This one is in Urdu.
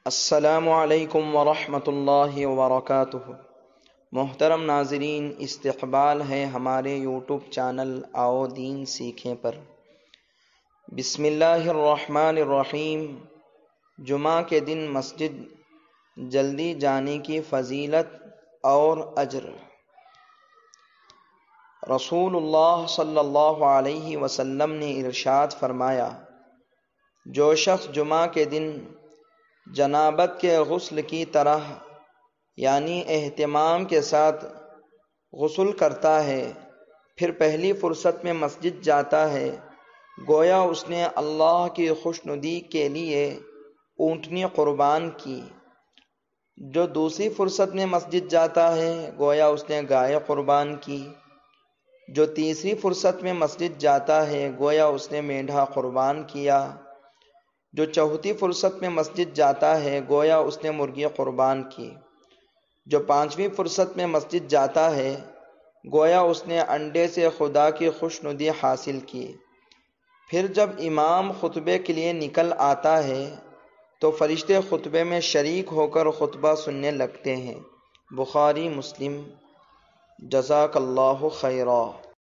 السلام علیکم ورحمۃ اللہ وبرکاتہ۔ محترم ناظرین، استقبال ہے ہمارے یوٹیوب چینل آؤ دین سیکھیں پر۔ بسم اللہ الرحمن الرحیم۔ جمعہ کے دن مسجد جلدی جانے کی فضیلت اور اجر۔ رسول اللہ صلی اللہ علیہ وسلم نے ارشاد فرمایا، جو شخص جمعہ کے دن جنابت کے غسل کی طرح یعنی اہتمام کے ساتھ غسل کرتا ہے، پھر پہلی فرصت میں مسجد جاتا ہے، گویا اس نے اللہ کی خوشنودی کے لیے اونٹنی قربان کی۔ جو دوسری فرصت میں مسجد جاتا ہے، گویا اس نے گائے قربان کی۔ جو تیسری فرصت میں مسجد جاتا ہے، گویا اس نے مینڈھا قربان کیا۔ جو چوتھی فرصت میں مسجد جاتا ہے، گویا اس نے مرغی قربان کی۔ جو پانچویں فرصت میں مسجد جاتا ہے، گویا اس نے انڈے سے خدا کی خوشنودی حاصل کی۔ پھر جب امام خطبے کے لیے نکل آتا ہے تو فرشتے خطبے میں شریک ہو کر خطبہ سننے لگتے ہیں۔ بخاری مسلم۔ جزاک اللہ خیرا۔